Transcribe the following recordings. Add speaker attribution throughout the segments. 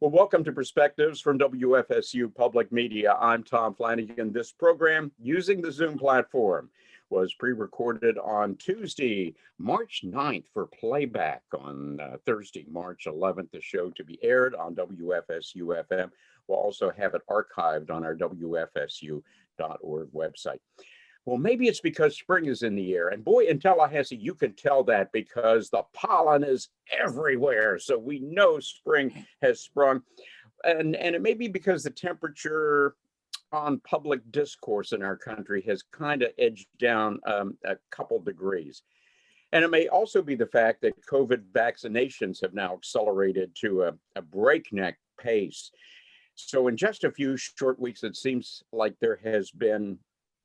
Speaker 1: Well, welcome to Perspectives from WFSU Public Media. I'm Tom Flanigan. This program, using the Zoom platform, was pre-recorded on Tuesday, March 9th for playback on Thursday, March 11th. The show to be aired on WFSU FM. We'll also have it archived on our WFSU.org website. Well, maybe it's because spring is in the air. And boy, in Tallahassee, you can tell that because the pollen is everywhere. So we know spring has sprung. And it may be because the temperature on public discourse in our country has kind of edged down a couple degrees. And it may also be the fact that COVID vaccinations have now accelerated to a breakneck pace. So in just a few short weeks, it seems like there has been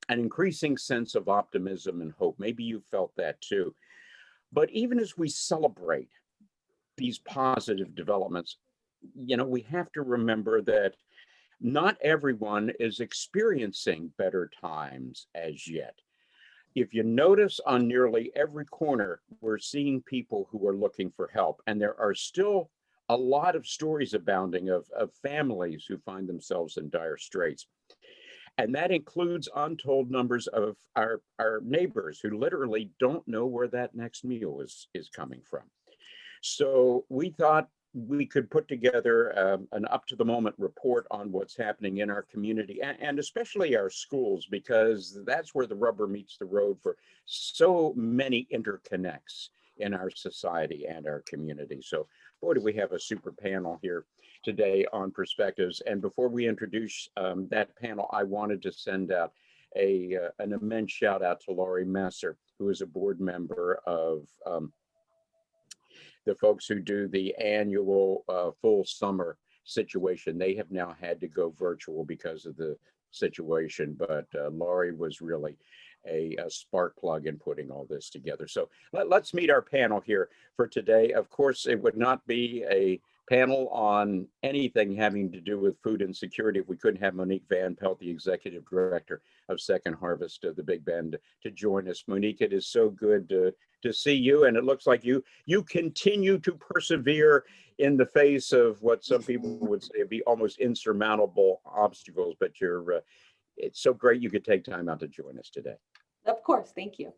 Speaker 1: an increasing sense of optimism and hope. Maybe you felt that too. But even as we celebrate these positive developments, we have to remember that not everyone is experiencing better times as yet. If you notice on nearly every corner, we're seeing people who are looking for help. And there are still a lot of stories abounding of families who find themselves in dire straits. And that includes untold numbers of our neighbors who literally don't know where that next meal is coming from. So we thought we could put together an up-to-the-moment report on what's happening in our community and especially our schools, because that's where the rubber meets the road for so many interconnects in our society and our community. So boy, do we have a super panel here today on Perspectives. And before we introduce that panel, I wanted to send out an immense shout out to Laurie Messer, who is a board member of the folks who do the annual full summer situation. They have now had to go virtual because of the situation, but Laurie was really a spark plug in putting all this together. So let's meet our panel here for today. Of course, it would not be a panel on anything having to do with food insecurity if we couldn't have Monique Van Pelt, the executive director of Second Harvest of the Big Bend, to join us. Monique, it is so good to see you, and it looks like you continue to persevere in the face of what some people would say would be almost insurmountable obstacles, but it's so great you could take time out to join us today.
Speaker 2: Of course, thank you.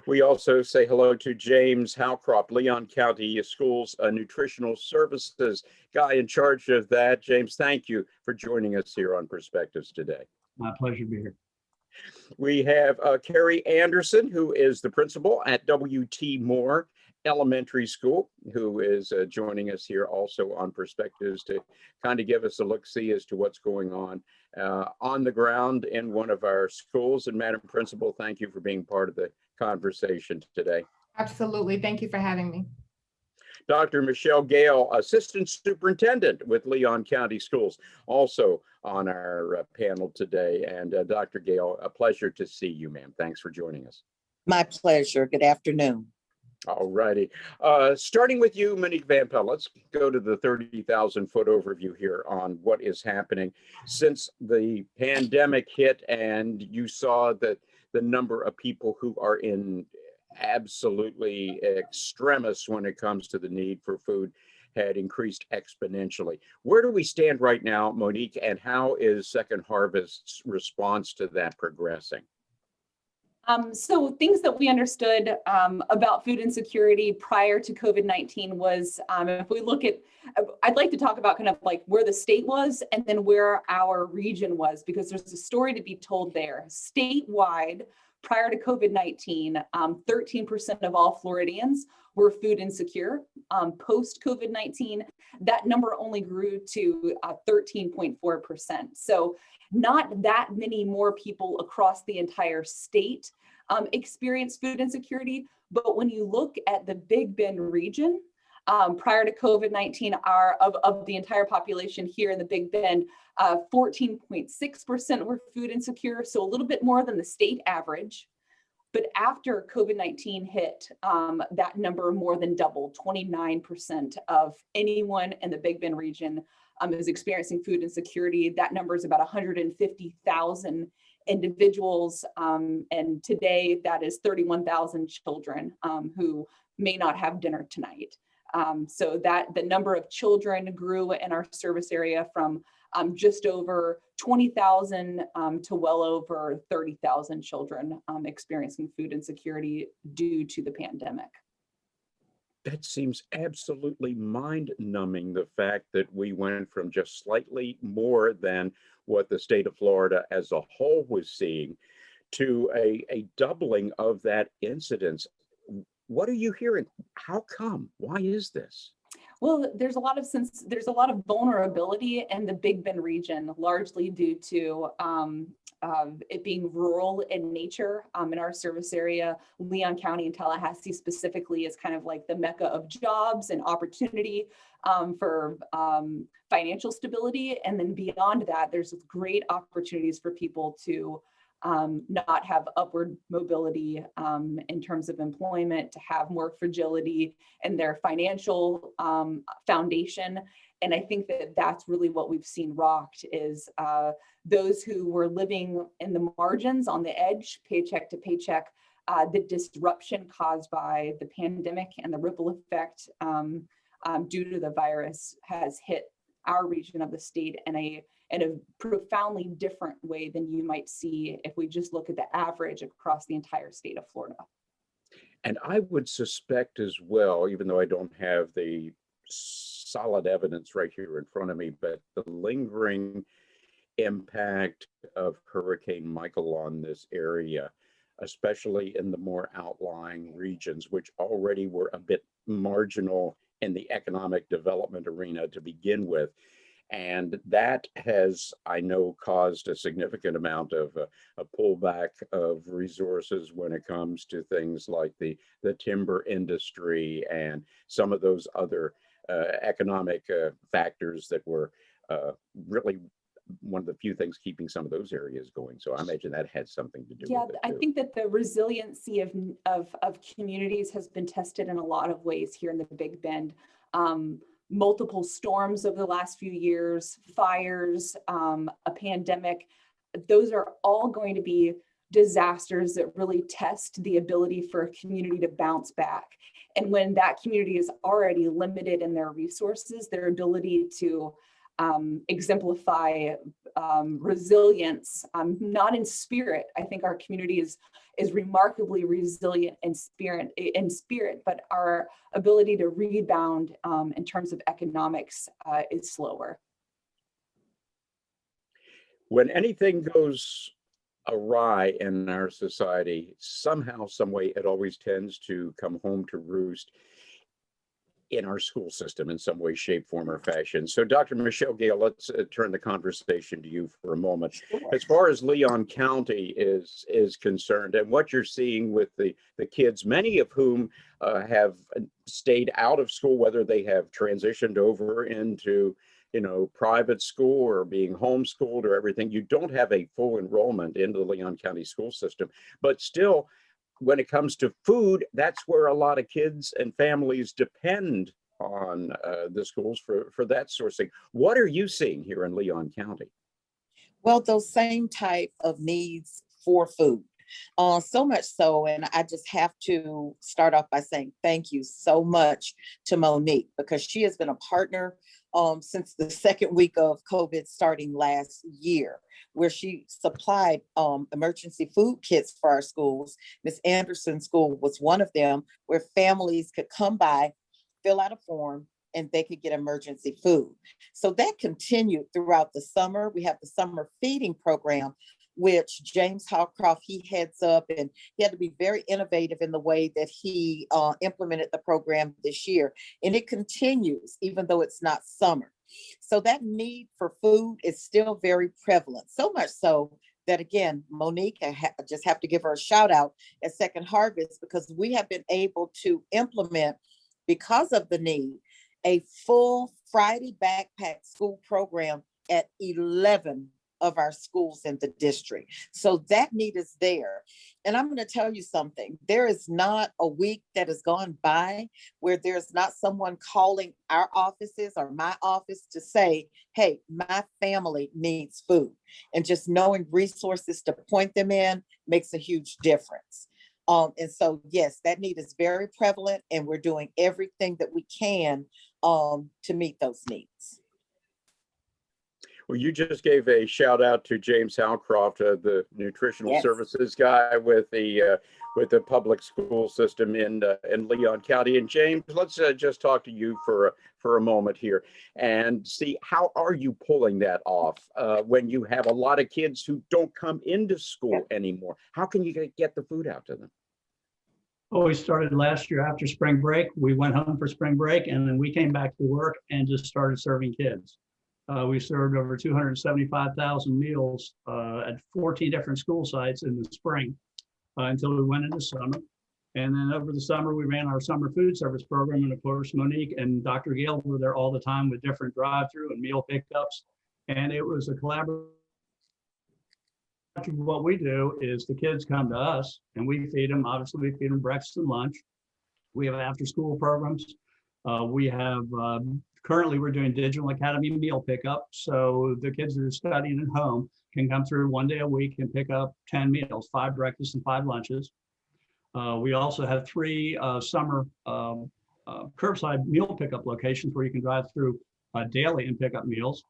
Speaker 1: We also say hello to James Howcroft, Leon County Schools Nutritional Services guy in charge of that. James, thank you for joining us here on Perspectives today.
Speaker 3: My pleasure to be here.
Speaker 1: We have Carrie Anderson, who is the principal at W.T. Moore Elementary School, who is joining us here also on Perspectives to kind of give us a look-see as to what's going on the ground in one of our schools. And Madam Principal, thank you for being part of the conversation today.
Speaker 4: Absolutely. Thank you for having me.
Speaker 1: Dr. Michelle Gale, Assistant Superintendent with Leon County Schools, also on our panel today. And Dr. Gale, a pleasure to see you, ma'am. Thanks for joining us.
Speaker 5: My pleasure. Good afternoon.
Speaker 1: All righty. Starting with you, Monique Van Pelt, let's go to the 30,000-foot overview here on what is happening since the pandemic hit, and you saw that the number of people who are in absolutely extremis when it comes to the need for food had increased exponentially. Where do we stand right now, Monique, and how is Second Harvest's response to that progressing?
Speaker 2: So things that we understood about food insecurity prior to COVID-19 was, if we look at, I'd like to talk about kind of like where the state was and then where our region was, because there's a story to be told there. Statewide, prior to COVID-19, 13% of all Floridians were food insecure. Post-COVID-19, that number only grew to 13.4%. So not that many more people across the entire state experience food insecurity. But when you look at the Big Bend region, prior to COVID-19, of the entire population here in the Big Bend, 14.6% were food insecure, so a little bit more than the state average. But after COVID-19 hit, that number more than doubled. 29% of anyone in the Big Bend region is experiencing food insecurity. That number is about 150,000 individuals. And today that is 31,000 children who may not have dinner tonight. So that the number of children grew in our service area from just over 20,000 to well over 30,000 children experiencing food insecurity due to the pandemic.
Speaker 1: That seems absolutely mind-numbing, the fact that we went from just slightly more than what the state of Florida as a whole was seeing to a doubling of that incidence. What are you hearing? How come? Why is this?
Speaker 2: Well, there's a lot of vulnerability in the Big Bend region, largely due to it being rural in nature. In our service area, Leon County and Tallahassee specifically is kind of like the mecca of jobs and opportunity for financial stability. And then beyond that, there's great opportunities for people to not have upward mobility in terms of employment, to have more fragility in their financial foundation. And I think that that's really what we've seen rocked is those who were living in the margins on the edge, paycheck to paycheck, the disruption caused by the pandemic and the ripple effect due to the virus has hit our region of the state in a profoundly different way than you might see if we just look at the average across the entire state of Florida.
Speaker 1: And I would suspect as well, even though I don't have the solid evidence right here in front of me, but the lingering impact of Hurricane Michael on this area, especially in the more outlying regions, which already were a bit marginal in the economic development arena to begin with. And that has, I know, caused a significant amount of a pullback of resources when it comes to things like the timber industry and some of those other economic factors that were really one of the few things keeping some of those areas going. So I imagine that had something to do with it too.
Speaker 2: I think that the resiliency of communities has been tested in a lot of ways here in the Big Bend. Multiple storms over the last few years, fires, a pandemic, those are all going to be disasters that really test the ability for a community to bounce back. And when that community is already limited in their resources, their ability to exemplify resilience, not in spirit. I think our community is remarkably resilient in spirit, but our ability to rebound in terms of economics is slower.
Speaker 1: When anything goes awry in our society, somehow, some way, it always tends to come home to roost in our school system in some way, shape, form, or fashion. So Dr. Michelle Gale, let's turn the conversation to you for a moment.
Speaker 5: Sure.
Speaker 1: As far as Leon County is concerned and what you're seeing with the kids, many of whom have stayed out of school, whether they have transitioned over into private school or being homeschooled or everything, you don't have a full enrollment into the Leon County school system, but still, when it comes to food, that's where a lot of kids and families depend on the schools for that sourcing. What are you seeing here in Leon County?
Speaker 5: Well, those same type of needs for food. So much so, and I just have to start off by saying thank you so much to Monique, because she has been a partner since the second week of COVID starting last year, where she supplied emergency food kits for our schools. Miss Anderson's school was one of them, where families could come by, fill out a form, and they could get emergency food. So that continued throughout the summer. We have the summer feeding program, which James Hawcroft, he heads up, and he had to be very innovative in the way that he implemented the program this year. And it continues, even though it's not summer. So that need for food is still very prevalent, so much so that, again, Monique, I just have to give her a shout out at Second Harvest, because we have been able to implement, because of the need, a full Friday backpack school program at 11 of our schools in the district. So that need is there. And I'm going to tell you something. There is not a week that has gone by where there's not someone calling our offices or my office to say, hey, my family needs food. And just knowing resources to point them in makes a huge difference. And so, yes, that need is very prevalent, and we're doing everything that we can to meet those needs.
Speaker 1: Well, you just gave a shout out to James Howcroft, the nutritional
Speaker 5: Yes.
Speaker 1: services guy with the public school system in Leon County. And James, let's just talk to you for a moment here and see, how are you pulling that off when you have a lot of kids who don't come into school anymore? How can you get the food out to them?
Speaker 3: Well, we started last year after spring break. We went home for spring break, and then we came back to work and just started serving kids. We served over 275,000 meals at 14 different school sites in the spring until we went into summer. And then over the summer, we ran our summer food service program. And of course, Monique and Dr. Gale were there all the time with different drive-through and meal pickups. And it was a collaborative. What we do is the kids come to us and we feed them. Obviously, we feed them breakfast and lunch. We have after-school programs. We have currently we're doing digital academy meal pickup. So the kids that are studying at home can come through one day a week and pick up 10 meals, 5 breakfasts and 5 lunches. We also have 3 summer curbside meal pickup locations where you can drive through daily and pick up meals.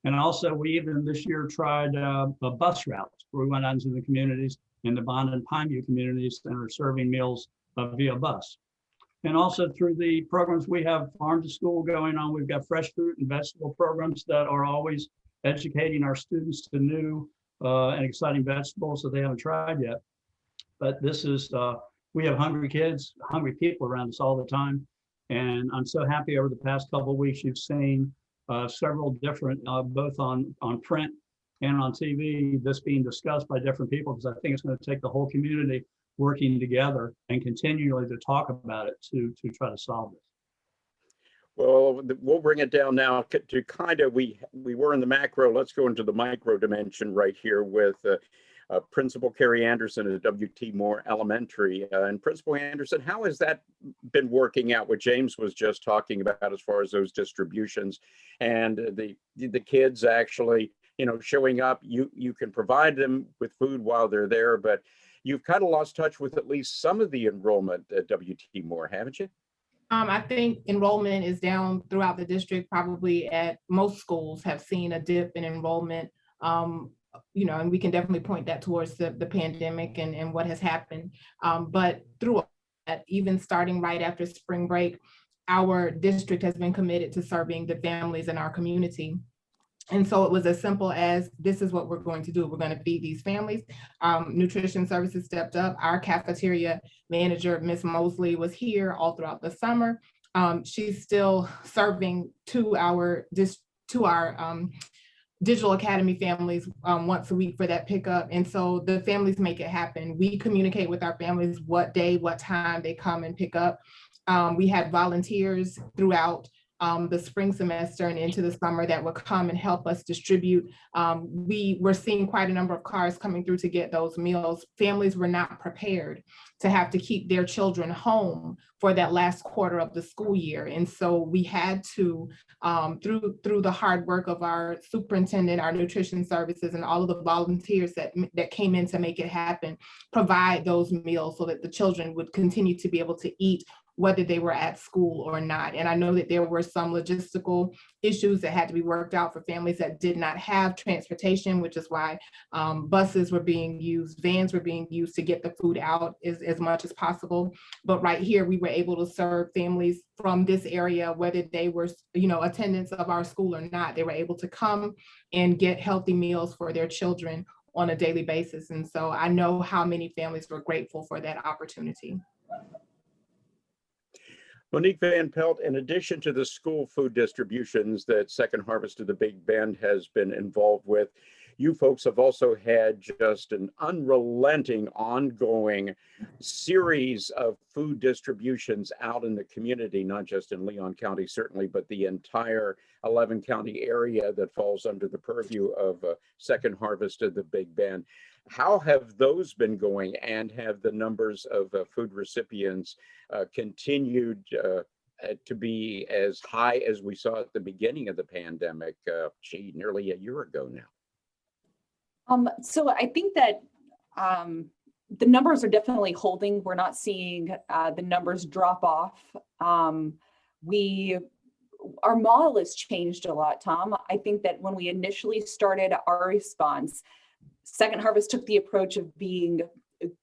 Speaker 3: And also we even this year tried a bus route where we went out into the communities in the Bond and Pineview communities and are serving meals via bus. And also through the programs, we have farm to school going on. We've got fresh fruit and vegetable programs that are always educating our students to new and exciting vegetables that they haven't tried yet. But this is, we have hungry kids, hungry people around us all the time. And I'm so happy over the past couple of weeks, you've seen several different, both on print and on TV, this being discussed by different people, because I think it's going to take the whole community working together and continually to talk about it to try to solve it.
Speaker 1: Well, we'll bring it down now to kind of, we were in the macro, let's go into the micro dimension right here with Principal Carrie Anderson at W.T. Moore Elementary. And Principal Anderson, how has that been working out, what James was just talking about as far as those distributions and the kids actually, showing up? You can provide them with food while they're there, but you've kind of lost touch with at least some of the enrollment at W.T. Moore, haven't you?
Speaker 4: I think enrollment is down throughout the district. Probably at most schools have seen a dip in enrollment. And we can definitely point that towards the pandemic and what has happened. But through that, even starting right after spring break, our district has been committed to serving the families in our community. And so it was as simple as, this is what we're going to do. We're going to feed these families. Nutrition services stepped up. Our cafeteria manager, Ms. Mosley, was here all throughout the summer. She's still serving to our Digital Academy families once a week for that pickup. And so the families make it happen. We communicate with our families what day, what time they come and pick up. We had volunteers throughout the spring semester and into the summer that would come and help us distribute. We were seeing quite a number of cars coming through to get those meals. Families were not prepared to have to keep their children home for that last quarter of the school year. And so we had to, through the hard work of our superintendent, our nutrition services, and all of the volunteers that came in to make it happen, provide those meals so that the children would continue to be able to eat whether they were at school or not. And I know that there were some logistical issues that had to be worked out for families that did not have transportation, which is why buses were being used, vans were being used to get the food out as much as possible. But right here, we were able to serve families from this area, whether they were, attendants of our school or not. They were able to come and get healthy meals for their children on a daily basis. And so I know how many families were grateful for that opportunity.
Speaker 1: Monique Van Pelt, in addition to the school food distributions that Second Harvest of the Big Bend has been involved with, you folks have also had just an unrelenting, ongoing series of food distributions out in the community, not just in Leon County, certainly, but the entire 11 county area that falls under the purview of Second Harvest of the Big Bend. How have those been going, and have the numbers of food recipients continued to be as high as we saw at the beginning of the pandemic, nearly a year ago now?
Speaker 2: So I think that the numbers are definitely holding. We're not seeing the numbers drop off. Our model has changed a lot, Tom. I think that when we initially started our response, Second Harvest took the approach of being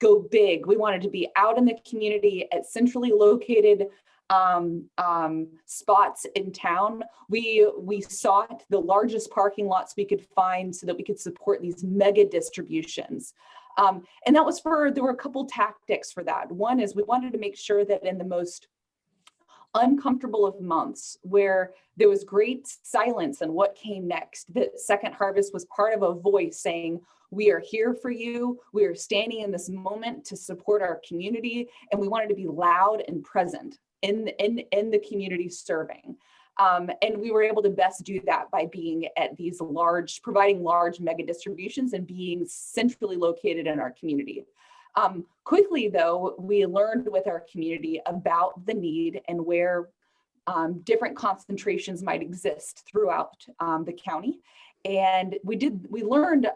Speaker 2: go big. We wanted to be out in the community at centrally located spots in town. We sought the largest parking lots we could find so that we could support these mega distributions. And that was there were a couple tactics for that. One is we wanted to make sure that in the most uncomfortable of months where there was great silence and what came next, that Second Harvest was part of a voice saying, we are here for you. We are standing in this moment to support our community. And we wanted to be loud and present in the community serving. And we were able to best do that by being at these providing large mega distributions and being centrally located in our community. Quickly, though, we learned with our community about the need and where different concentrations might exist throughout the county. And we learned,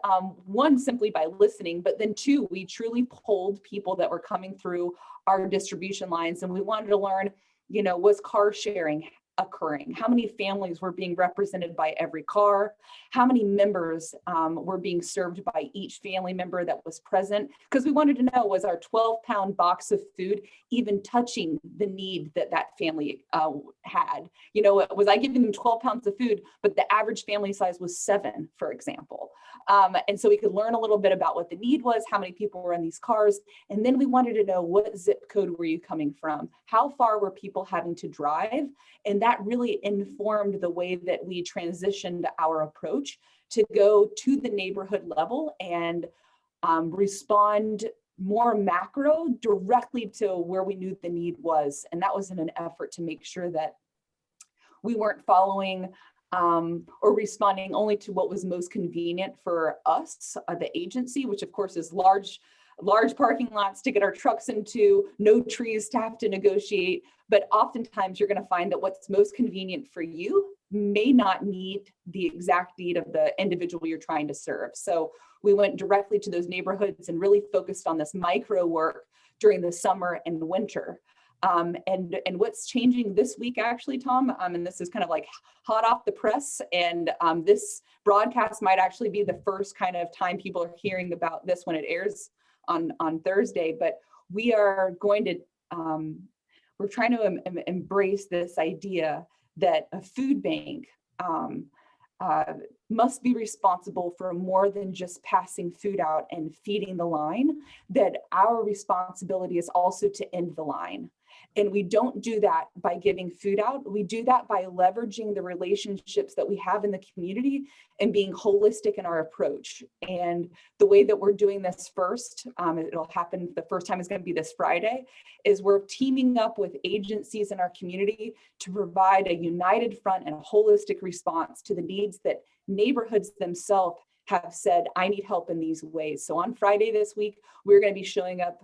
Speaker 2: one, simply by listening, but then two, we truly polled people that were coming through our distribution lines. And we wanted to learn, was car sharing occurring? How many families were being represented by every car? How many members were being served by each family member that was present? Because we wanted to know, was our 12-pound box of food even touching the need that family had? Was I giving them 12 pounds of food, but the average family size was 7, for example? And so we could learn a little bit about what the need was, how many people were in these cars. And then we wanted to know, what zip code were you coming from? How far were people having to drive? And that really informed the way that we transitioned our approach to go to the neighborhood level and respond more macro directly to where we knew the need was. And that was in an effort to make sure that we weren't following or responding only to what was most convenient for us, the agency, which of course is large parking lots to get our trucks into, no trees to have to negotiate. But oftentimes you're going to find that what's most convenient for you may not meet the exact need of the individual you're trying to serve. So we went directly to those neighborhoods and really focused on this micro work during the summer and winter. And what's changing this week, actually, Tom, and this is kind of like hot off the press, and this broadcast might actually be the first kind of time people are hearing about this when it airs on Thursday, but we are going to, we're trying to embrace this idea that a food bank must be responsible for more than just passing food out and feeding the line, that our responsibility is also to end the line. And we don't do that by giving food out. We do that by leveraging the relationships that we have in the community and being holistic in our approach. And the way that we're doing this first, it'll happen, the first time is going to be this Friday, is we're teaming up with agencies in our community to provide a united front and a holistic response to the needs that neighborhoods themselves have said, I need help in these ways. So on Friday this week, we're going to be showing up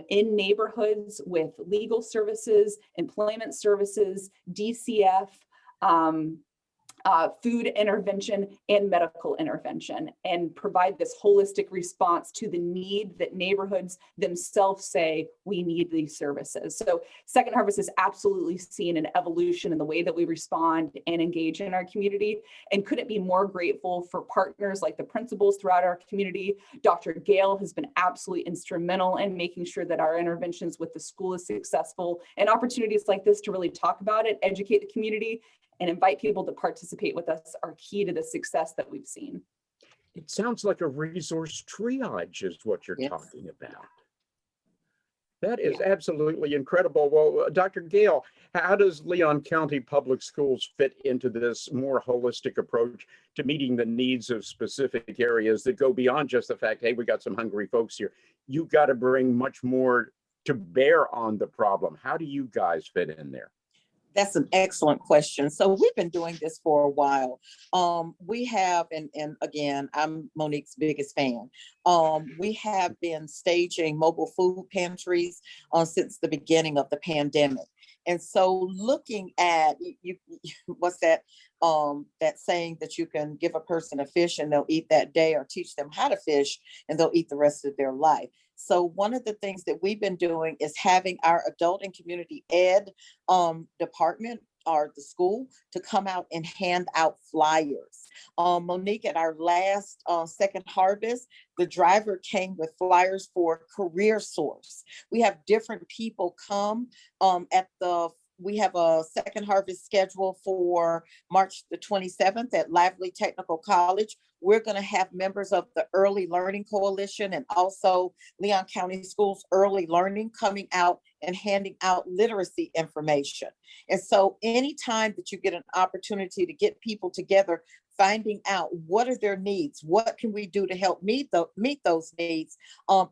Speaker 2: in neighborhoods with legal services, employment services, DCF, food intervention, and medical intervention, and provide this holistic response to the need that neighborhoods themselves say we need these services. So Second Harvest has absolutely seen an evolution in the way that we respond and engage in our community, and couldn't be more grateful for partners like the principals throughout our community. Dr. Gale has been absolutely instrumental in making sure that our interventions with the school is successful, and opportunities like this to really talk about it, educate the community, and invite people to participate with us are key to the success that we've seen.
Speaker 1: It sounds like a resource triage is what you're talking about. That is absolutely incredible. Well, Dr. Gale, how does Leon County Public Schools fit into this more holistic approach to meeting the needs of specific areas that go beyond just the fact, hey, we got some hungry folks here? You've got to bring much more to bear on the problem. How do you guys fit in there?
Speaker 5: That's an excellent question. So we've been doing this for a while. We have, and again, I'm Monique's biggest fan. We have been staging mobile food pantries since the beginning of the pandemic. And so looking at what's that, that saying that you can give a person a fish and they'll eat that day, or teach them how to fish and they'll eat the rest of their life. So one of the things that we've been doing is having our adult and community ed department, or the school, to come out and hand out flyers. Monique, at our last second harvest, the driver came with flyers for Career Source. We have different people come we have a second harvest schedule for March the 27th at Lively Technical College. We're going to have members of the Early Learning Coalition and also Leon County Schools Early Learning coming out and handing out literacy information. And so anytime that you get an opportunity to get people together, finding out what are their needs, what can we do to help meet those needs,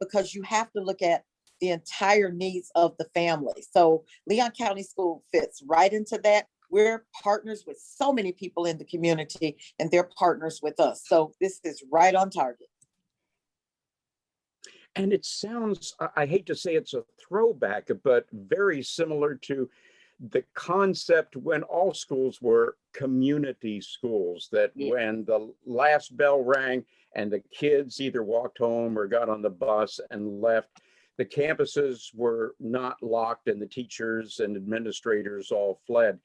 Speaker 5: because you have to look at the entire needs of the family. So Leon County School fits right into that. We're partners with so many people in the community, and they're partners with us. So this is right on target.
Speaker 1: And it sounds, I hate to say it's a throwback, but very similar to the concept when all schools were community schools, that when the last bell rang and the kids either walked home or got on the bus and left, the campuses were not locked and the teachers and administrators all fled.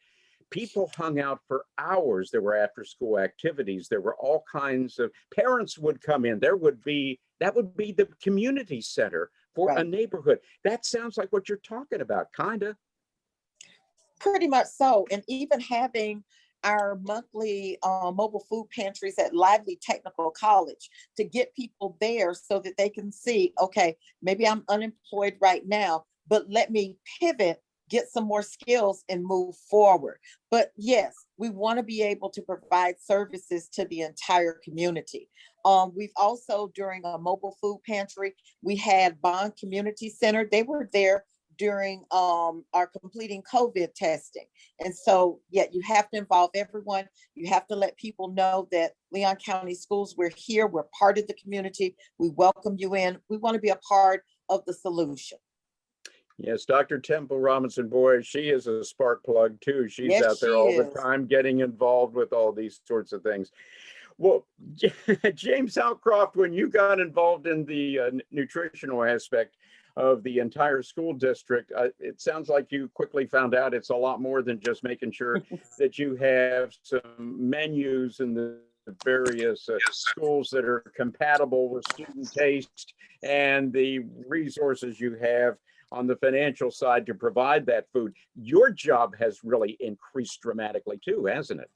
Speaker 1: People hung out for hours. There were after school activities. There were all kinds of, parents would come in. That would be the community center for a neighborhood. That sounds like what you're talking about, kind of.
Speaker 5: Pretty much so. And even having our monthly mobile food pantries at Lively Technical College to get people there so that they can see, okay, maybe I'm unemployed right now, but let me pivot, get some more skills and move forward. But yes, we want to be able to provide services to the entire community. We've also, during a mobile food pantry, we had Bond Community Center. They were there during our completing COVID testing. And so, yeah, you have to involve everyone. You have to let people know that Leon County Schools, we're here, we're part of the community. We welcome you in. We want to be a part of the solution.
Speaker 1: Yes, Dr. Temple Robinson, boy, she is a spark plug too. She's out there all the time getting involved with all these sorts of things. Well, James Outcroft, when you got involved in the nutritional aspect of the entire school district, it sounds like you quickly found out it's a lot more than just making sure that you have some menus in the various schools that are compatible with student taste, and the resources you have on the financial side to provide that food. Your job has really increased dramatically too, hasn't it?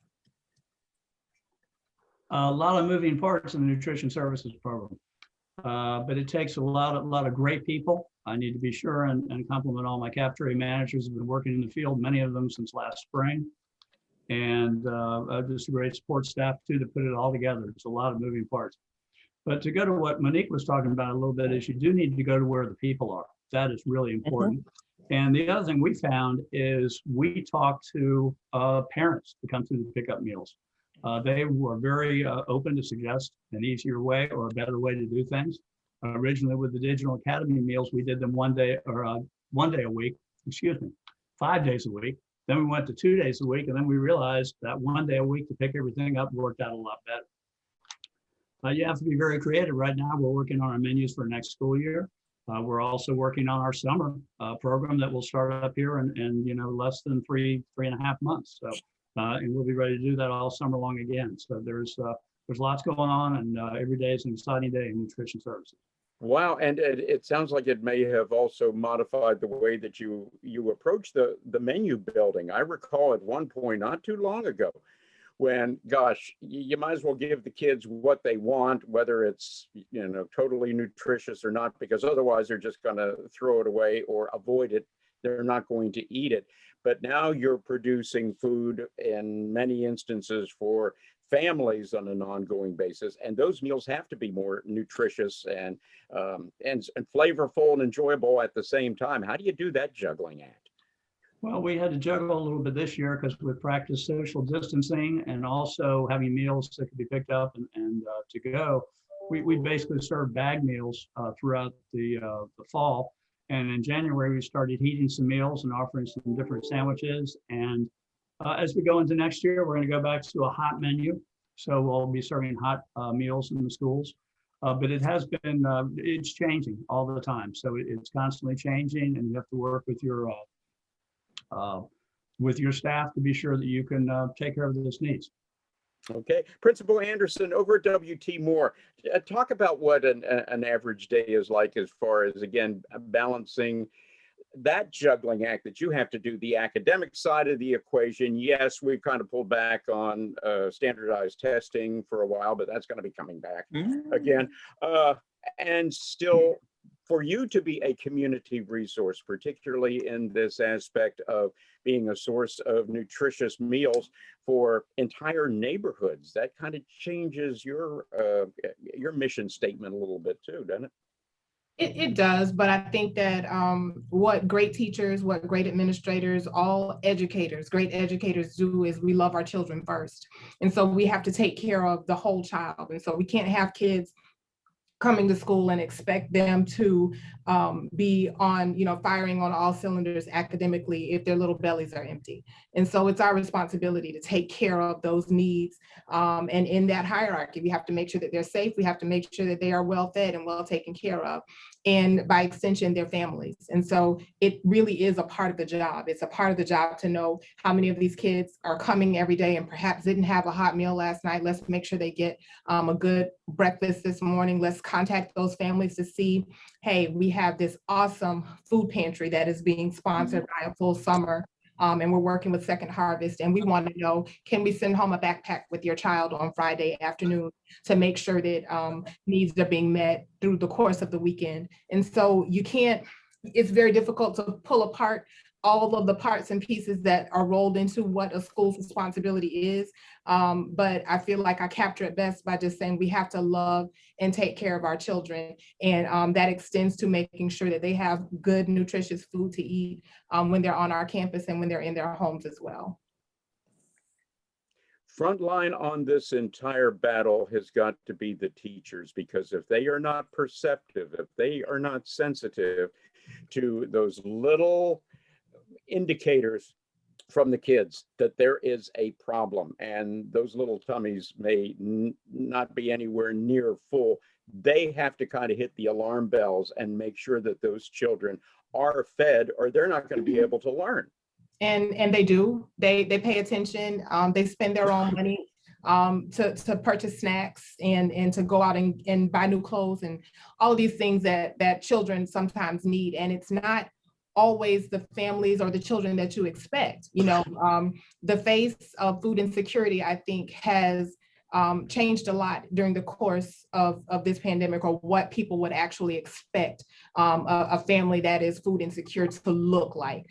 Speaker 3: A lot of moving parts in the nutrition services program, but it takes a lot of great people. I need to be sure and compliment all my cafeteria managers who've been working in the field, many of them since last spring, and just a great support staff too to put it all together. It's a lot of moving parts. But to go to what Monique was talking about a little bit is you do need to go to where the people are. That is really important. And the other thing we found is we talked to parents to come through the pickup meals. They were very open to suggest an easier way or a better way to do things. Originally with the Digital Academy meals, we did them one day a week, 5 days a week. Then we went to 2 days a week, and then we realized that 1 day a week to pick everything up worked out a lot better. You have to be very creative. Right now, we're working on our menus for next school year. We're also working on our summer program that will start up here in less than three and a half months. So, and we'll be ready to do that all summer long again. So there's lots going on, and every day is an exciting day in nutrition services.
Speaker 1: Wow, and it sounds like it may have also modified the way that you approach the menu building. I recall at one point not too long ago when, gosh, you might as well give the kids what they want, whether it's totally nutritious or not, because otherwise they're just going to throw it away or avoid it. They're not going to eat it. But now you're producing food in many instances for families on an ongoing basis, and those meals have to be more nutritious and flavorful and enjoyable at the same time. How do you do that juggling act?
Speaker 3: Well, we had to juggle a little bit this year because we practiced social distancing and also having meals that could be picked up and to go. We basically served bag meals throughout the fall, And in January, we started heating some meals and offering some different sandwiches. And as we go into next year, we're going to go back to a hot menu. So we'll be serving hot meals in the schools. But it has been, it's changing all the time. So it's constantly changing, and you have to work with your staff to be sure that you can take care of those needs.
Speaker 1: Okay, Principal Anderson, over at WT Moore, talk about what an average day is like as far as, again, balancing that juggling act that you have to do, the academic side of the equation. Yes, we've kind of pulled back on standardized testing for a while, but that's going to be coming back again. And still, for you to be a community resource, particularly in this aspect of being a source of nutritious meals for entire neighborhoods, that kind of changes your mission statement a little bit too, doesn't it?
Speaker 4: It does, but I think that what great teachers, what great administrators, all educators, great educators do is we love our children first. And so we have to take care of the whole child. And so we can't have kids coming to school and expect them to be on, firing on all cylinders academically if their little bellies are empty. And so it's our responsibility to take care of those needs. And in that hierarchy, we have to make sure that they're safe. We have to make sure that they are well fed and well taken care of, and by extension, their families. And so it really is a part of the job. It's a part of the job to know how many of these kids are coming every day and perhaps didn't have a hot meal last night. Let's make sure they get a good breakfast this morning. Let's contact those families to see, hey, we have this awesome food pantry that is being sponsored by a full summer. And we're working with Second Harvest, and we want to know, can we send home a backpack with your child on Friday afternoon to make sure that needs are being met through the course of the weekend? And so it's very difficult to pull apart all of the parts and pieces that are rolled into what a school's responsibility is. But I feel like I capture it best by just saying we have to love and take care of our children. And that extends to making sure that they have good, nutritious food to eat when they're on our campus and when they're in their homes as well.
Speaker 1: Frontline on this entire battle has got to be the teachers, because if they are not perceptive, if they are not sensitive to those little indicators from the kids that there is a problem and those little tummies may not be anywhere near full, they have to kind of hit the alarm bells and make sure that those children are fed, or they're not going to be able to learn.
Speaker 4: And they do. They pay attention. They spend their own money to purchase snacks and to go out and buy new clothes and all of these things that children sometimes need. And it's not always the families or the children that you expect. The face of food insecurity, I think, has changed a lot during the course of this pandemic, or what people would actually expect a family that is food insecure to look like.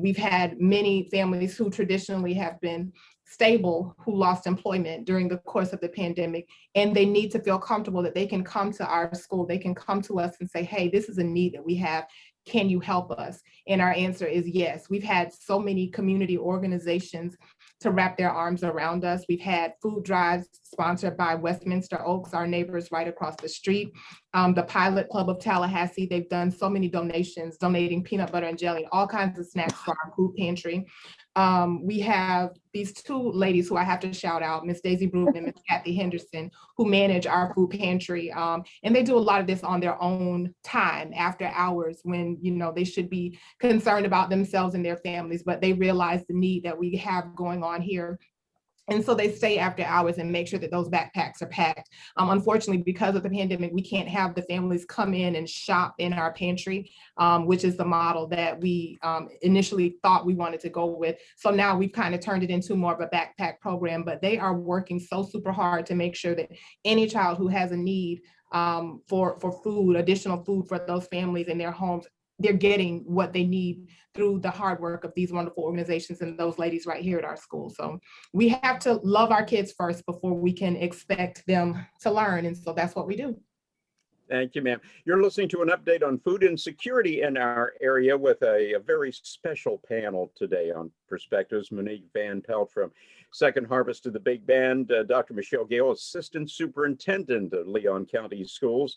Speaker 4: We've had many families who traditionally have been stable who lost employment during the course of the pandemic, and they need to feel comfortable that they can come to our school, they can come to us and say, hey, this is a need that we have. Can you help us? And our answer is yes. We've had so many community organizations to wrap their arms around us. We've had food drives sponsored by Westminster Oaks, our neighbors right across the street. The Pilot Club of Tallahassee, they've done so many donations, donating peanut butter and jelly, all kinds of snacks for our food pantry. We have these two ladies who I have to shout out, Miss Daisy Bruton and Miss Kathy Henderson, who manage our food pantry. And they do a lot of this on their own time after hours when, they should be concerned about themselves and their families, but they realize the need that we have going on here. And so they stay after hours and make sure that those backpacks are packed. Unfortunately, because of the pandemic, we can't have the families come in and shop in our pantry, which is the model that we initially thought we wanted to go with. So now we've kind of turned it into more of a backpack program, but they are working so super hard to make sure that any child who has a need for food, additional food for those families in their homes, they're getting what they need through the hard work of these wonderful organizations and those ladies right here at our school. So we have to love our kids first before we can expect them to learn. And so that's what we do.
Speaker 1: Thank you, ma'am. You're listening to an update on food insecurity in our area with a very special panel today on Perspectives. Monique Van Pelt from Second Harvest of the Big Band, Dr. Michelle Gale, Assistant Superintendent of Leon County Schools.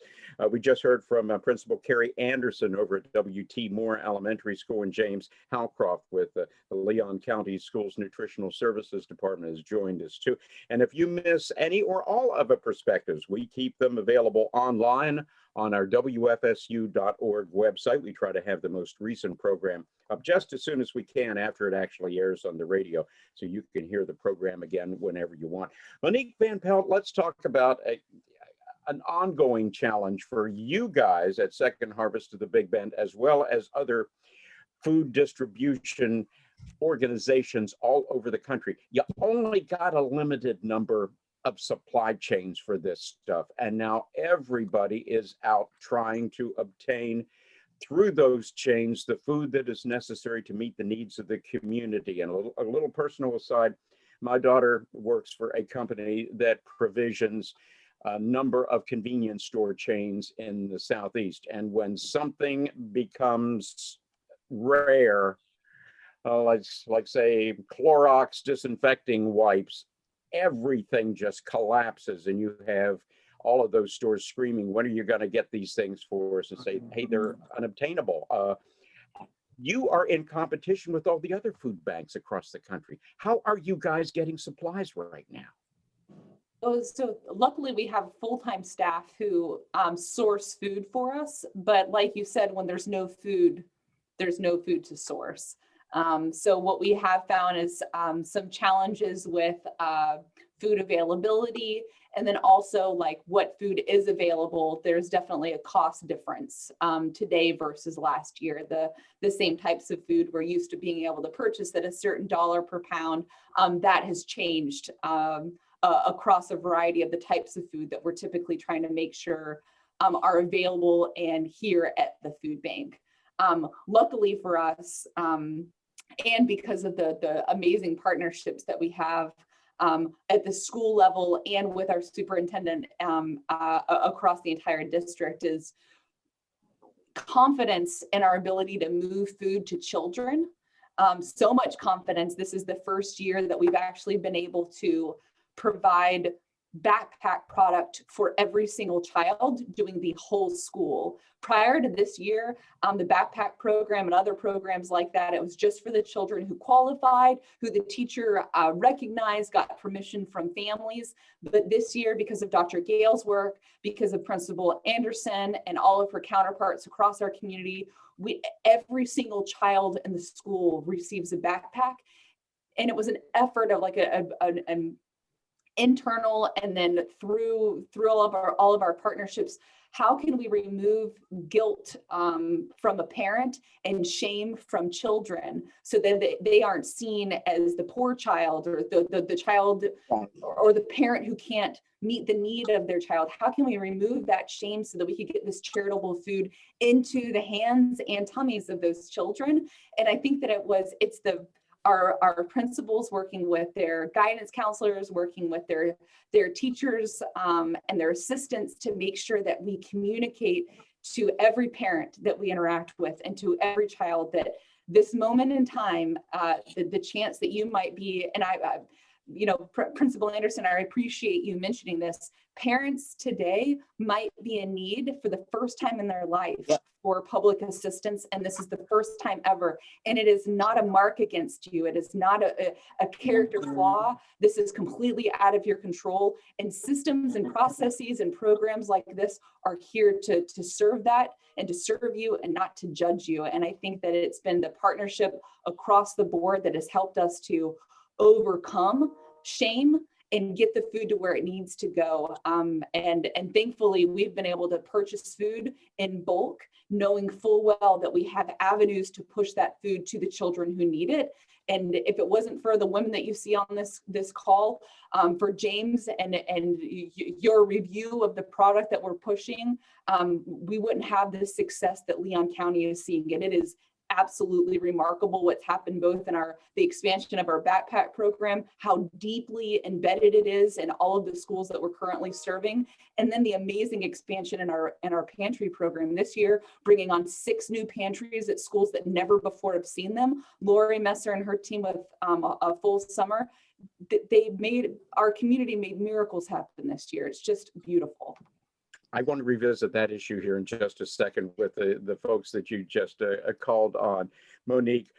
Speaker 1: We just heard from Principal Carrie Anderson over at W.T. Moore Elementary School, and James Howcroft with the Leon County Schools Nutritional Services Department has joined us too. And if you miss any or all of the perspectives, we keep them available online on our WFSU.org website. We try to have the most recent program up just as soon as we can after it actually airs on the radio, so you can hear the program again whenever you want. Monique Van Pelt, let's talk about an ongoing challenge for you guys at Second Harvest of the Big Bend, as well as other food distribution organizations all over the country. You only got a limited number of supply chains for this stuff, and now everybody is out trying to obtain through those chains the food that is necessary to meet the needs of the community. And a little personal aside, my daughter works for a company that provisions a number of convenience store chains in the Southeast, and when something becomes rare, like say Clorox disinfecting wipes, everything just collapses, and you have all of those stores screaming, when are you going to get these things for us? And say, hey, they're unobtainable. You are in competition with all the other food banks across the country. How are you guys getting supplies right now?
Speaker 2: Oh, so luckily we have full-time staff who source food for us. But like you said, when there's no food to source. So what we have found is some challenges with food availability, and then also like what food is available. There's definitely a cost difference today versus last year. The same types of food we're used to being able to purchase at a certain dollar per pound, that has changed across a variety of the types of food that we're typically trying to make sure are available and here at the food bank. Luckily for us, and because of the amazing partnerships that we have at the school level and with our superintendent across the entire district, is confidence in our ability to move food to children. So much confidence. This is the first year that we've actually been able to provide backpack product for every single child doing the whole school. Prior to this year, the backpack program and other programs like that, it was just for the children who qualified, who the teacher recognized, got permission from families. But this year, because of Dr. Gale's work, because of Principal Anderson and all of her counterparts across our community, every single child in the school receives a backpack. And it was an effort of like an internal, and then through all of our partnerships, how can we remove guilt from a parent and shame from children, so that they aren't seen as the poor child or the child or the parent who can't meet the need of their child? How can we remove that shame so that we could get this charitable food into the hands and tummies of those children? And I think that it's our principals working with their guidance counselors, working with their teachers and their assistants to make sure that we communicate to every parent that we interact with and to every child that this moment in time, the chance that you might be, and Principal Anderson, I appreciate you mentioning this. Parents today might be in need for the first time in their life for public assistance, and this is the first time ever. And it is not a mark against you. It is not a character flaw. This is completely out of your control. And systems and processes and programs like this are here to serve that and to serve you and not to judge you. And I think that it's been the partnership across the board that has helped us to overcome shame and get the food to where it needs to go. And thankfully, we've been able to purchase food in bulk, knowing full well that we have avenues to push that food to the children who need it. And if it wasn't for the women that you see on this call, for James and your review of the product that we're pushing, we wouldn't have the success that Leon County is seeing. And it is absolutely remarkable what's happened both in the expansion of our backpack program, how deeply embedded it is in all of the schools that we're currently serving, and then the amazing expansion in our pantry program this year, bringing on 6 new pantries at schools that never before have seen them. Lori Messer and her team with a full summer our community made miracles happen this year. It's just beautiful.
Speaker 1: I want to revisit that issue here in just a second with the folks that you just called on, Monique.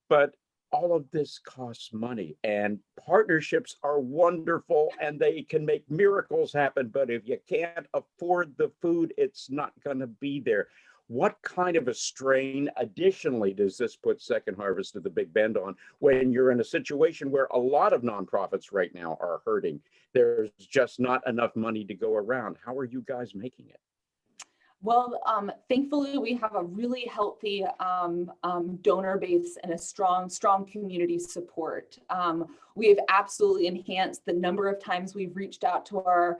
Speaker 1: But all of this costs money, and partnerships are wonderful and they can make miracles happen. But if you can't afford the food, it's not going to be there. What kind of a strain additionally does this put Second Harvest of the Big Bend on when you're in a situation where a lot of nonprofits right now are hurting? There's just not enough money to go around. How are you guys making it?
Speaker 2: Well, thankfully, we have a really healthy donor base and a strong community support. We have absolutely enhanced the number of times we've reached out to our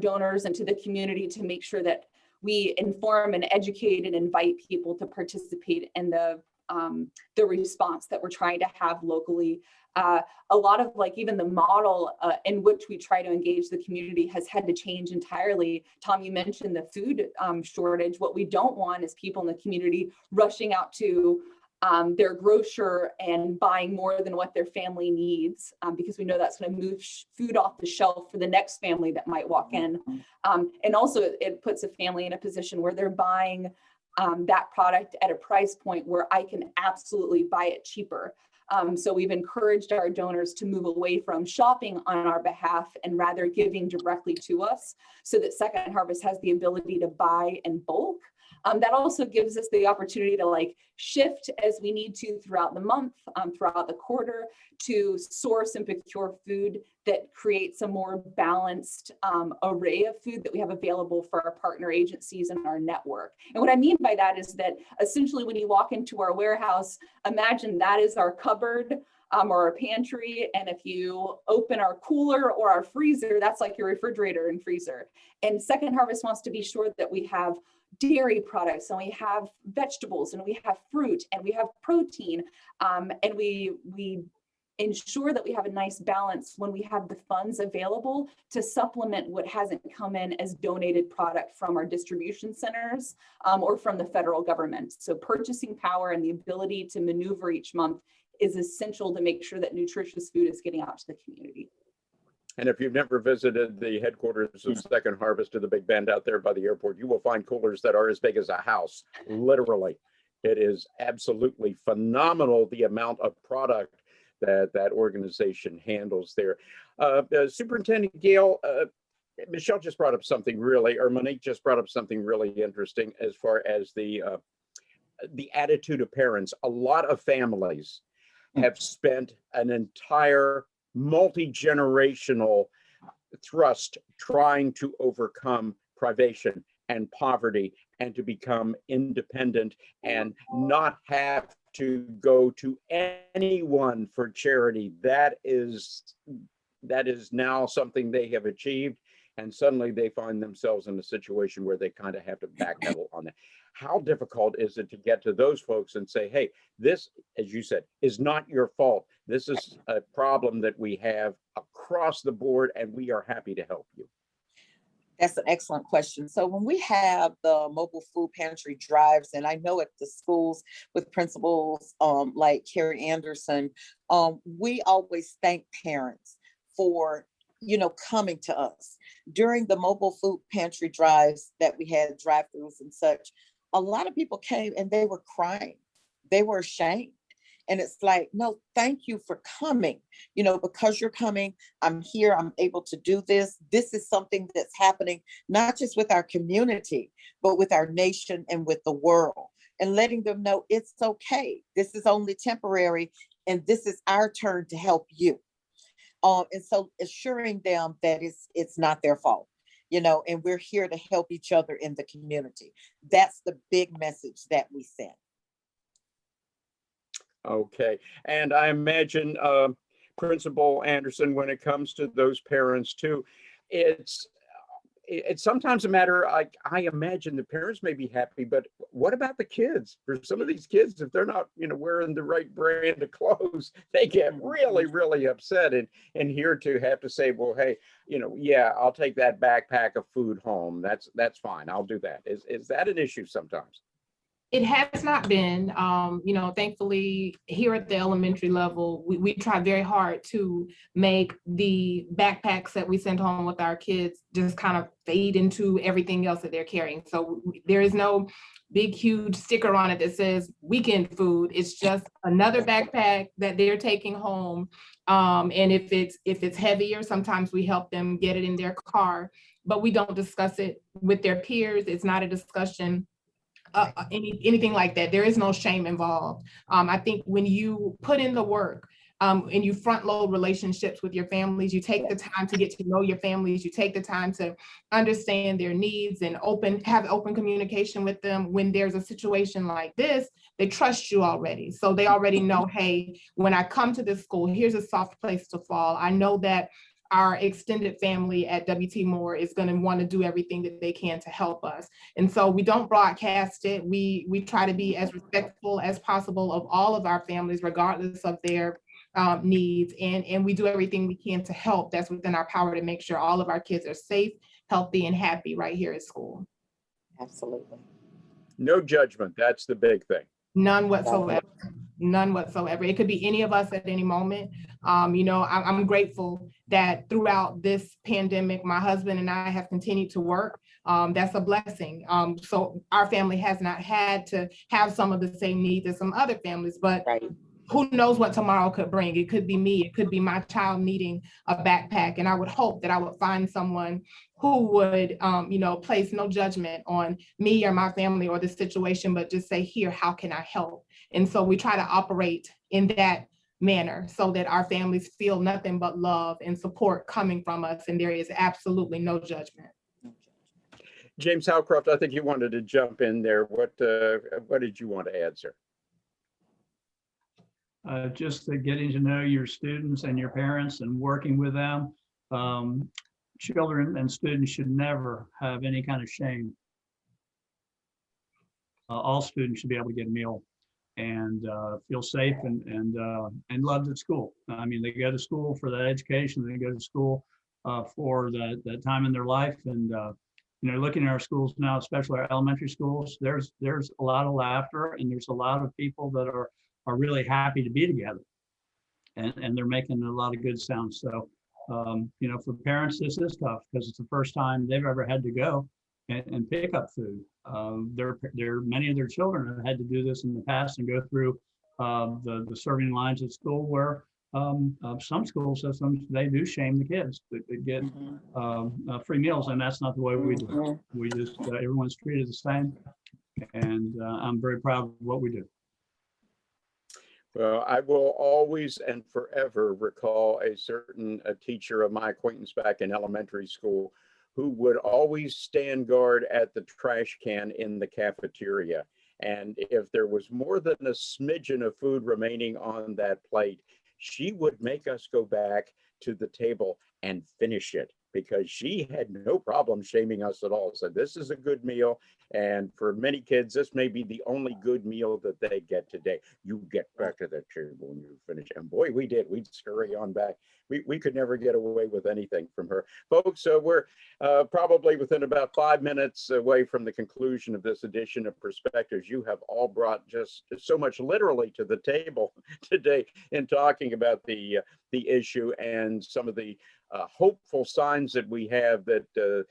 Speaker 2: donors and to the community to make sure that we inform and educate and invite people to participate in the response that we're trying to have locally. A lot of even the model in which we try to engage the community has had to change entirely. Tom, you mentioned the food shortage. What we don't want is people in the community rushing out to their grocer and buying more than what their family needs, because we know that's going to move food off the shelf for the next family that might walk in. And also it puts a family in a position where they're buying that product at a price point where I can absolutely buy it cheaper. So we've encouraged our donors to move away from shopping on our behalf and rather giving directly to us, so that Second Harvest has the ability to buy in bulk. That also gives us the opportunity to shift as we need to throughout the month, throughout the quarter, to source and procure food that creates a more balanced array of food that we have available for our partner agencies and our network. And what I mean by that is that essentially when you walk into our warehouse, imagine that is our cupboard or our pantry. And if you open our cooler or our freezer, that's like your refrigerator and freezer. And Second Harvest wants to be sure that we have dairy products and we have vegetables and we have fruit and we have protein, and we ensure that we have a nice balance when we have the funds available to supplement what hasn't come in as donated product from our distribution centers or from the federal government. So purchasing power and the ability to maneuver each month is essential to make sure that nutritious food is getting out to the community.
Speaker 1: And if you've never visited the headquarters of Second Harvest of the Big Bend out there by the airport, you will find coolers that are as big as a house, literally. It is absolutely phenomenal the amount of product that organization handles there. Superintendent Gail, Michelle just brought up something really, or Monique just brought up something really interesting as far as the attitude of parents. A lot of families have spent an entire multi-generational thrust trying to overcome privation and poverty and to become independent and not have to go to anyone for charity. That is now something they have achieved, and suddenly they find themselves in a situation where they kind of have to backpedal on that. How difficult is it to get to those folks and say, hey, this, as you said, is not your fault. This is a problem that we have across the board, and we are happy to help you?
Speaker 5: That's an excellent question. So when we have the mobile food pantry drives, and I know at the schools with principals like Carrie Anderson, we always thank parents for coming to us. During the mobile food pantry drives that we had, drive-throughs and such, a lot of people came and they were crying. They were ashamed. And it's like, no, thank you for coming. Because you're coming, I'm here, I'm able to do this. This is something that's happening, not just with our community, but with our nation and with the world. And letting them know it's okay. This is only temporary, and this is our turn to help you. And so assuring them that it's not their fault, and we're here to help each other in the community. That's the big message that we send.
Speaker 1: Okay. And I imagine, Principal Anderson, when it comes to those parents too, it's sometimes a matter, I imagine the parents may be happy, but what about the kids? For some of these kids, if they're not, wearing the right brand of clothes, they get really, really upset. And here to have to say, well, hey, yeah, I'll take that backpack of food home. That's fine. I'll do that. Is that an issue sometimes?
Speaker 4: It has not been, thankfully here at the elementary level, we try very hard to make the backpacks that we send home with our kids just kind of fade into everything else that they're carrying. So there is no big, huge sticker on it that says weekend food. It's just another backpack that they're taking home. And if it's heavier, sometimes we help them get it in their car, but we don't discuss it with their peers. It's not a discussion. Anything like that. There is no shame involved. I think when you put in the work and you front load relationships with your families, you take the time to get to know your families, you take the time to understand their needs and have open communication with them. When there's a situation like this, they trust you already. So they already know, hey, when I come to this school, here's a soft place to fall. I know that our extended family at WT Moore is going to want to do everything that they can to help us. And so we don't broadcast it. We try to be as respectful as possible of all of our families, regardless of their needs. And we do everything we can to help that's within our power to make sure all of our kids are safe, healthy, and happy right here at school.
Speaker 5: Absolutely.
Speaker 1: No judgment. That's the big thing.
Speaker 4: None whatsoever. None whatsoever. It could be any of us at any moment. I'm grateful that throughout this pandemic, my husband and I have continued to work. That's a blessing. So our family has not had to have some of the same needs as some other families, but
Speaker 5: Right.
Speaker 4: Who knows what tomorrow could bring? It could be me. It could be my child needing a backpack. And I would hope that I would find someone who would, place no judgment on me or my family or the situation, but just say, here, how can I help? And so we try to operate in that manner so that our families feel nothing but love and support coming from us. And there is absolutely no judgment.
Speaker 1: James Howcroft, I think you wanted to jump in there. What did you want to add, sir?
Speaker 3: Just getting to know your students and your parents and working with them. Children and students should never have any kind of shame. All students should be able to get a meal and feel safe and loved at school. I mean, they go to school for that education. They go to school for that time in their life. And looking at our schools now, especially our elementary schools, there's a lot of laughter and there's a lot of people that are really happy to be together, and they're making a lot of good sounds. So, for parents, this is tough because it's the first time they've ever had to go and pick up food. Many of their children have had to do this in the past and go through the serving lines at school where some school systems, they do shame the kids that get free meals, and that's not the way we do it. We just, everyone's treated the same, and I'm very proud of what we do.
Speaker 1: Well, I will always and forever recall a certain teacher of my acquaintance back in elementary school who would always stand guard at the trash can in the cafeteria. And if there was more than a smidgen of food remaining on that plate, she would make us go back to the table and finish it, because she had no problem shaming us at all. So this is a good meal. And for many kids, this may be the only good meal that they get today. You get back to the table when you finish. And boy, we did. We'd scurry on back. We could never get away with anything from her. Folks, we're probably within about 5 minutes away from the conclusion of this edition of Perspectives. You have all brought just so much literally to the table today in talking about the issue and some of the hopeful signs that we have that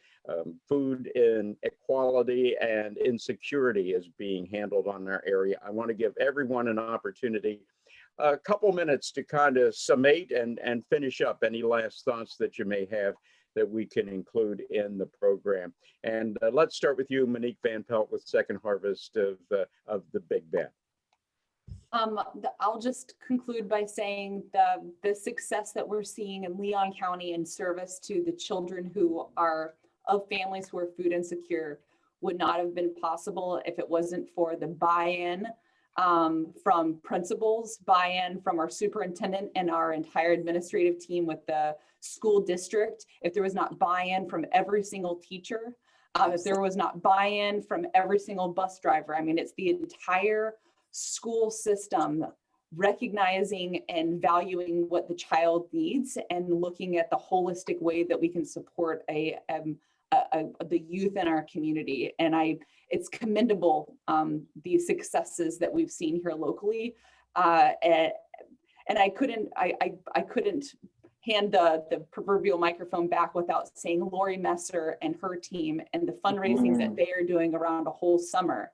Speaker 1: food inequality and insecurity is being handled on our area. I want to give everyone an opportunity, a couple minutes to kind of summate and finish up any last thoughts that you may have that we can include in the program. And let's start with you, Monique Van Pelt, with Second Harvest of the Big Bend.
Speaker 2: I'll just conclude by saying the success that we're seeing in Leon County in service to the children who are of families who are food insecure would not have been possible if it wasn't for the buy-in from principals, buy-in from our superintendent and our entire administrative team with the school district. If there was not buy-in from every single teacher, if there was not buy-in from every single bus driver, I mean, it's the entire school system recognizing and valuing what the child needs and looking at the holistic way that we can support a the youth in our community. And it's commendable, the successes that we've seen here locally. And I couldn't hand the proverbial microphone back without saying Lori Messer and her team and the fundraising that they are doing around a whole summer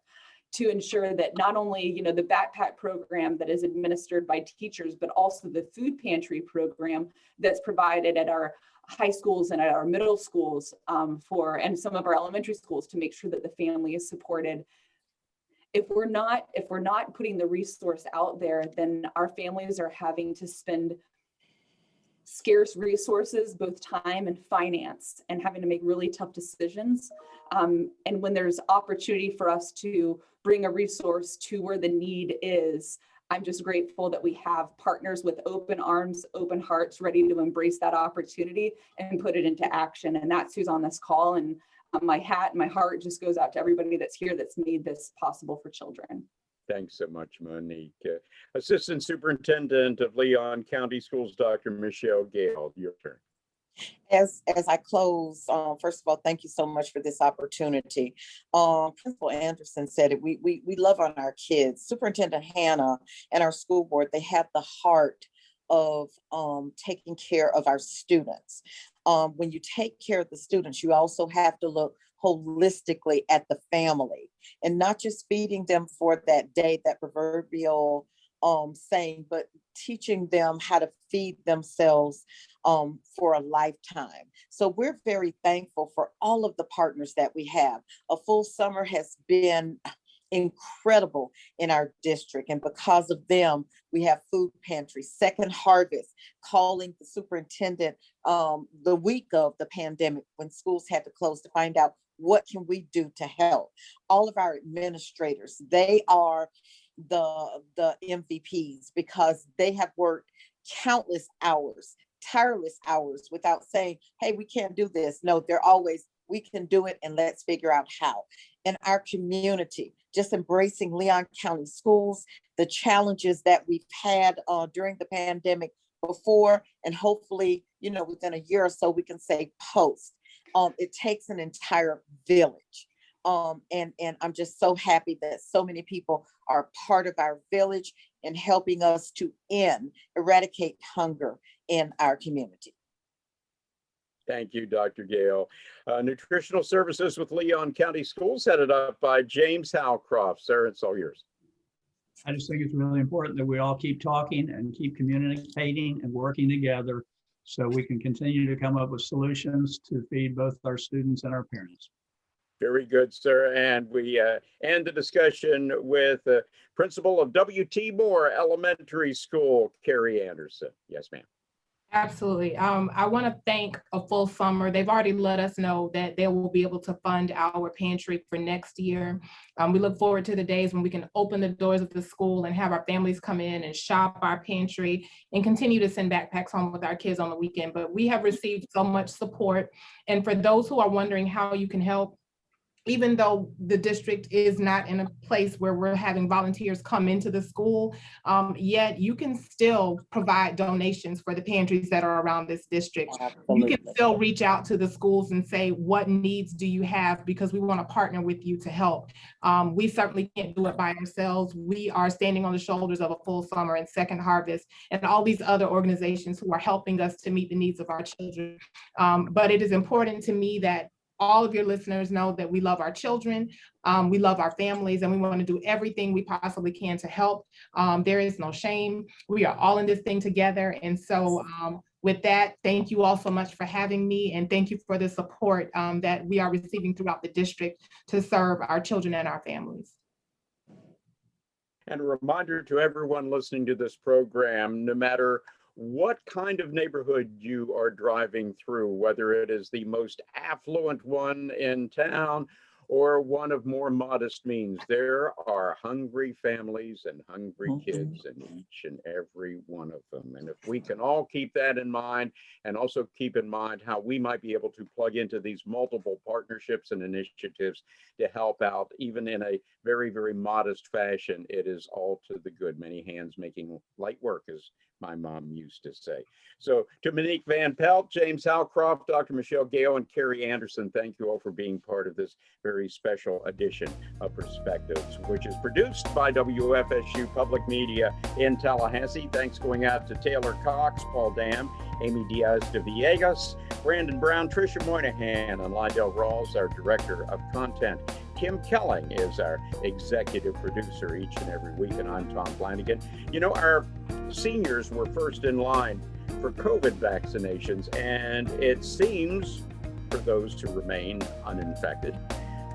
Speaker 2: to ensure that not only, the backpack program that is administered by teachers, but also the food pantry program that's provided at our high schools and at our middle schools and some of our elementary schools to make sure that the family is supported. If we're not putting the resource out there, then our families are having to spend scarce resources, both time and finance, and having to make really tough decisions. And when there's opportunity for us to bring a resource to where the need is, I'm just grateful that we have partners with open arms, open hearts, ready to embrace that opportunity and put it into action. And that's who's on this call. And my hat and my heart just goes out to everybody that's here that's made this possible for children.
Speaker 1: Thanks so much, Monique. Assistant Superintendent of Leon County Schools, Dr. Michelle Gale, your turn.
Speaker 5: As I close, first of all, thank you so much for this opportunity. Principal Anderson said it, we love on our kids. Superintendent Hannah and our school board, they have the heart of taking care of our students. When you take care of the students, you also have to look holistically at the family and not just feeding them for that day, that proverbial saying, but teaching them how to feed themselves for a lifetime. So we're very thankful for all of the partners that we have. A full summer has been incredible in our district, and because of them, we have food pantry, Second Harvest, calling the superintendent the week of the pandemic when schools had to close to find out what can we do to help. All of our administrators, they are the MVPs because they have worked countless hours, tireless hours without saying, hey, we can't do this. No, they're always, we can do it and let's figure out how. And our community, just embracing Leon County Schools, the challenges that we've had during the pandemic before, and hopefully, within a year or so, we can say post. It takes an entire village. And I'm just so happy that so many people are part of our village and helping us to eradicate hunger in our community.
Speaker 1: Thank you, Dr. Gale. Nutritional Services with Leon County Schools, headed up by James Howcroft. Sir, it's all yours.
Speaker 3: I just think it's really important that we all keep talking and keep communicating and working together so we can continue to come up with solutions to feed both our students and our parents.
Speaker 1: Very good, sir. And we end the discussion with the principal of W.T. Moore Elementary School, Carrie Anderson. Yes, ma'am.
Speaker 4: Absolutely. I want to thank A Full Summer. They've already let us know that they will be able to fund our pantry for next year. We look forward to the days when we can open the doors of the school and have our families come in and shop our pantry and continue to send backpacks home with our kids on the weekend. But we have received so much support. And for those who are wondering how you can help, even though the district is not in a place where we're having volunteers come into the school, yet you can still provide donations for the pantries that are around this district. Absolutely. You can still reach out to the schools and say, what needs do you have? Because we want to partner with you to help. We certainly can't do it by ourselves. We are standing on the shoulders of A Full Summer and Second Harvest and all these other organizations who are helping us to meet the needs of our children. But it is important to me that all of your listeners know that we love our children, we love our families, and we want to do everything we possibly can to help. There is no shame. We are all in this thing together. And so with that, thank you all so much for having me, and thank you for the support that we are receiving throughout the district to serve our children and our families.
Speaker 1: And a reminder to everyone listening to this program, no matter what kind of neighborhood you are driving through, whether it is the most affluent one in town or one of more modest means. There are hungry families and hungry
Speaker 5: Mhm.
Speaker 1: kids in each and every one of them. And if we can all keep that in mind, and also keep in mind how we might be able to plug into these multiple partnerships and initiatives to help out, even in a very, very modest fashion, it is all to the good. Many hands making light work, as my mom used to say. So to Monique Van Pelt, James Halcroft, Dr. Michelle Gale, and Carrie Anderson, thank you all for being part of this very special edition of Perspectives, which is produced by WFSU Public Media in Tallahassee. Thanks going out to Taylor Cox, Paul Dam, Amy Diaz de Villegas, Brandon Brown, Tricia Moynihan, and Lydell Rawls, our Director of Content. Kim Kelling is our executive producer each and every week, and I'm Tom Flanigan. You know, our seniors were first in line for COVID vaccinations, and it seems, for those who remain uninfected,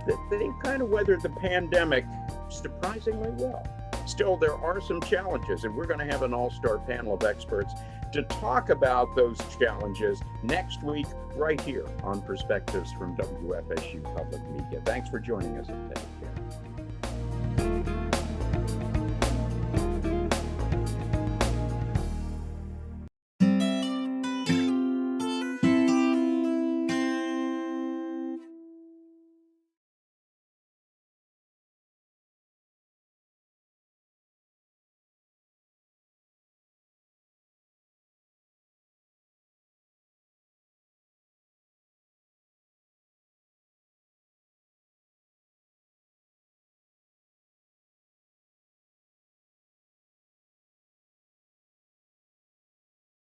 Speaker 1: that they kind of weathered the pandemic surprisingly well. Still, there are some challenges, and we're going to have an all-star panel of experts to talk about those challenges next week, right here on Perspectives from WFSU Public Media. Thanks for joining us, and take care.